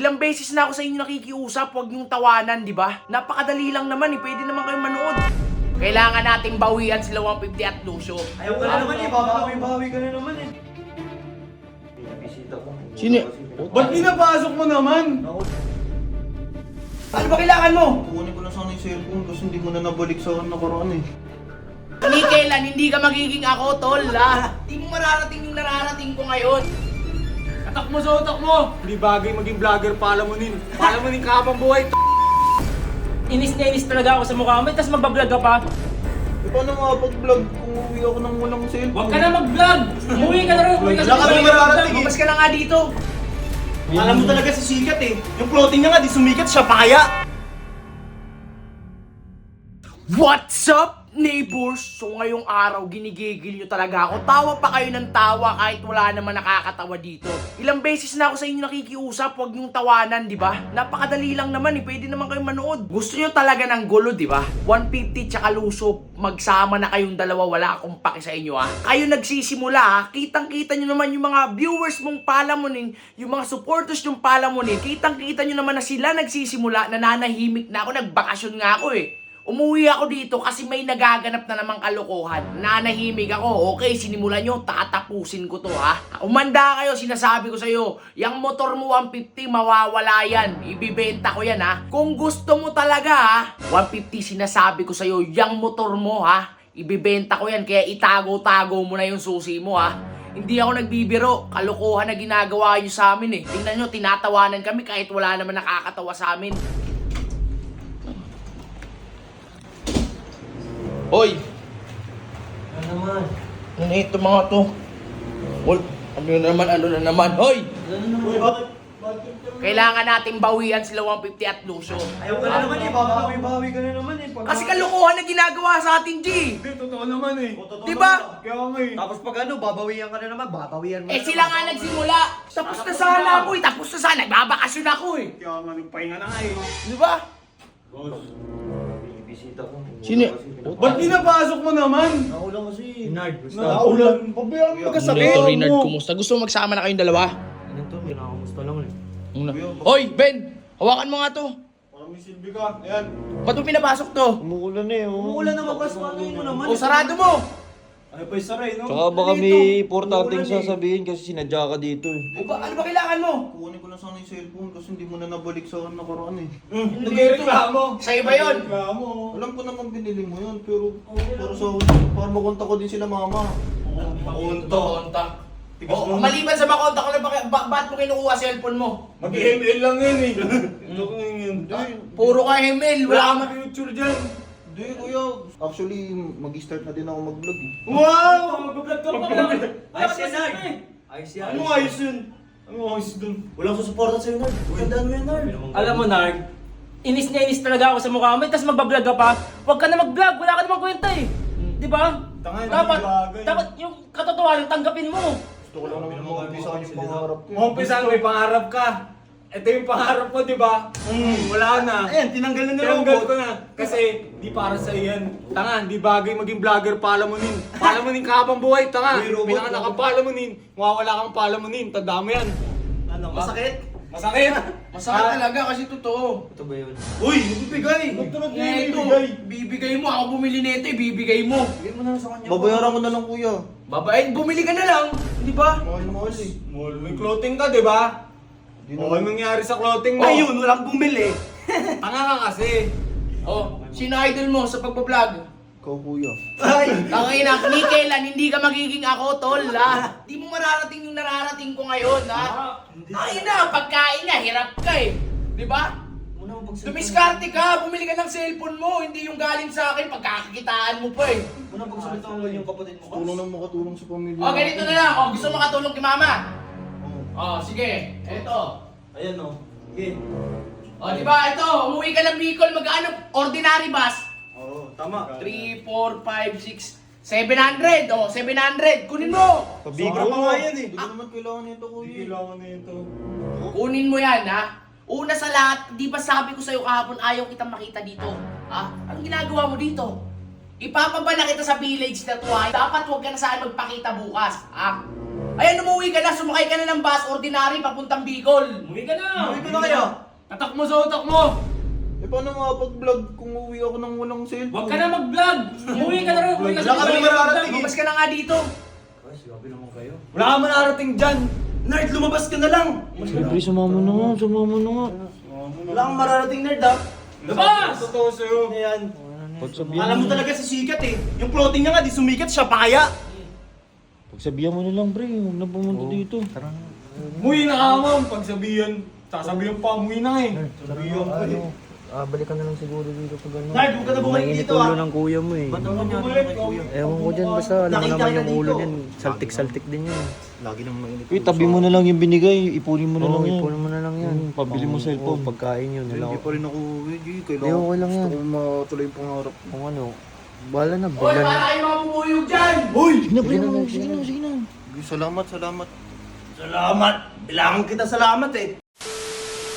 Ilang beses na ako sa inyo nakikiusap, huwag niyong tawanan, di ba? Napakadali lang naman eh, pwede naman kayong manood. Kailangan nating bawian sila 150 at Lucio. Ayaw ka na naman eh, babawi ka na naman eh. Bisita ko. Sino? Ba't pinapasok mo naman? Ano ba kailangan mo? Kukunin ko na sana yung cellphone kasi hindi ko na nabalik sa nakaraan eh. Ni kailan hindi ka magiging ako, tol, ha? Di mo mararating yung nararating ko ngayon. Atak mo sa utak mo! Hindi bagay maging vlogger, palamunin. Palamunin ka habang buhay. Inis na inis talaga ako sa mukha mo, tapos magbablog ka pa. E paano makapag-vlog kung uwi ako ng walang cellphone? Huwag ka na mag-vlog! Umuwi ka na rin, umuwi ka Wala kami mararating eh. Bukas ka na nga dito. Alam mo talaga si sikat eh. Yung clothing niya nga, di sumikat siya pa kaya. What's up, neighbors? So ngayong araw, ginigigil nyo talaga ako. Tawa pa kayo ng tawa kahit wala naman nakakatawa dito. Ilang beses na ako sa inyo nakikiusap, huwag nyong tawanan, di ba? Napakadali lang naman eh, pwede naman kayong manood. Gusto nyo talaga ng gulo, di ba? 150 tsaka Lucio, magsama na kayong dalawa, wala akong paki sa inyo ha. Kayo nagsisimula ha, kitang-kita nyo naman yung mga viewers mong palamunin, yung mga supporters yung palamunin, kitang-kita nyo naman na sila nagsisimula, nananahimik na ako, nagbakasyon nga ako eh. Umuwi ako dito kasi may nagaganap na namang kalokohan. Nanahimik ako. Okay, sinimulan nyo, tatapusin ko to ha. Umanda kayo, sinasabi ko sa'yo. Yang motor mo 150, mawawala yan. Ibibenta ko yan ha. Kung gusto mo talaga ha, 150 sinasabi ko sa'yo, yang motor mo ha. Ibibenta ko yan, kaya itago-tago mo na yung susi mo ha. Hindi ako nagbibiro, kalokohan na ginagawa nyo sa amin eh. Tingnan nyo, tinatawanan kami kahit wala naman nakakatawa sa amin. Hoy! Ano naman? Ano ito mga to? Ano na naman? Hoy! Uy, bakit? Kailangan nating bawian sila 150 at Lucio. Ayaw ka na naman eh, babawi ka na naman eh. Kasi kalokohan na ginagawa sa atin, G! Hindi, totoo naman eh. Diba? Kaya nga eh. Tapos pag ano, babawian ka na naman, babawian mo Eh na sila naman. nga nagsimula. Tapos na sana ako eh. Tapos na sana. Nagbabakasyon ako eh. Kaya nga, nagpahinga na nga eh. Diba? Bisita ko. Sino? Ba't pinapasok mo naman? Naulang kasi. Nard, basta. Naulan. Pabayaan mo magkasakit. Renard, kumusta? Gusto mo magsama na kayong dalawa? Ano to, kinakamusta lang eh. Hoy, Ben! Hawakan mo nga to. Parang may silbi ka. Ayan. Ba't mo pinapasok to? Umuulan eh. Umuulan na mabas, paano mo naman? O sarado mo! Ano pa yung saray, no? Tsaka baka Ano may ito? importanteng Umuulan eh. sasabihin kasi sinadya ka dito eh. Ano ba kailangan mo? Kukunin ko na sana yung cellphone kasi hindi mo na nabalik sa nakaraan eh. Nagreklamo. Sa iba yun. Nagreklamo. Alam ko naman binili mo yun pero para sa para makontak ko din sila mama. Konta. Maliban sa makonta ko na ba't mo kinukuha cellphone mo? Mag-ML lang yun eh. Ano ko yun? Puro ka email, wala ka Wala ka future dyan. Hindi kuya, actually mag-start na din ako mag-vlog eh. Wow! Mag-vlog ka pa. Ayos yan, Nard. Ayos yan. Ano ayos yun? Ano ayos dun? Walang susuporta sa'yo, Nard. Tandaan mo yan, Nard. Alam mo, Nard, inis na inis talaga ako sa mukha mo, tapos magbablog ka pa. Huwag ka na mag-vlog, wala ka namang kwenta eh. Di ba? Tanga, Dapat, hindi bagay. dapat yung katotohanan, tanggapin mo. Gusto ko lang naman mag-umpisahan yung pangarap ko. Umpisan, may pangarap ka. Ito yung pangarap mo, di ba? Wala na. Ayan, tinanggal na Tinanggal ko na. Kasi, di para sa yan. Tanga, di bagay maging vlogger, palamunin. Palamunin ka habang buhay, tanga. Uy, robot, Pinanganak kang palamunin. Mawawala kang palamunin. Tanda mo yan. Ano, masakit? Masakit. Masakit talaga kasi totoo. Ito ba yun? Uy, bibigay. Magtunod na yung Ito, bibigay. bibigay mo. Ako bumili nito, ibibigay mo. Bigyan mo na lang sa kanya. Babayaran ko na lang kuya. Babae, bumili ka na lang. Di ba? Mahal na mahal eh. May clothing ka, di ba? Di O, naman. anong nangyari sa clothing mo? Ayun, walang bumili. Tanga ka kasi. Oh, sino idol mo sa pagbablog? Ikaw kuya. Tangina, ni kailan hindi ka magiging ako, tol, ha? Di mo mararating yung nararating ko ngayon, ha? Ay na, pagkain na, hirap ka eh. Di ba? Muna mo Dumiskarte ka, bumili ka ng cellphone mo, hindi yung galing sa akin, pagkakakitaan mo pa eh. Muna pagsalita mo yung kapatid mo. Tulong lang makatulong sa pamilya. O, ganito na lang, o, gusto mo makatulong kay mama? Oh. O, sige, eto. Ayan o. Okay. O, di ba, ito, umuwi ka ng Bicol, mag-ano, ordinary bus. Oo, tama. 3, 4, 5, 6, 700, o, 700, kunin mo. Pabigro Sobra pa nga yan eh. Hindi ko naman kailangan nito kuya. Kailangan na ito. Kunin mo yan, ha? Una sa lahat, di ba sabi ko sa'yo kahapon, ayaw kitang makita dito. Ha? Anong ginagawa mo dito? Ipapabala kita sa village na to, ha? Dapat huwag ka na saan magpakita bukas, ha? Ayan, umuwi ka na, sumakay ka na ng bus, ordinary, papuntang Bicol. Umuwi ka na! Uwi ko na kayo. Tatak mo sa utak mo! Eh paano makapag-vlog kung uwi ako ng walang cellphone? Huwag ka na mag-vlog! Umuwi ka na rin! Umuwi ka Wala kami mararating. Lumabas ka na nga dito. Ay, grabe naman kayo. Wala ka manarating dyan. Nerd, lumabas ka na lang. Siyempre, sumama na nga, sumama na nga. Wala kang mararating nerd ah. Labas! Totoo sa'yo. Ayan. Pagsabihan Alam mo talaga si sikat eh. Yung clothing niya nga, di sumikat siya pa kaya. Pagsabihan mo na lang, pre. Huwag na pumunta dito. Muwi na ka, ma'am. Pagsabihan. Sasabihan pa, muwi na eh. Sabihan ko eh. Balikan na lang siguro dito pag ano. Nerd, huwag ka na bumalik dito ah. ng kuya mo eh. Ba't ang nangyari kay kuya? Ewan ko dyan, basta alam mo Nakita naman ka yung na ulo dito. niyan. Saltik-saltik din yan. Lagi nang mainit. Uy, tabi mo na lang yung binigay. Ipunin mo na lang yan. Ipunin mo na lang yan. Pabili mo cellphone. Pagkain yun. Hindi pa rin ako uwi. Hindi, okay lang yan. Gusto kong matuloy yung pangarap. Kung ano, bahala na. Hoy, Bigla para na. kayo mga bumuyog dyan. Uy! Sige na, pre. Sige na, Sige na, sige na. Salamat. Bilangan kita salamat eh.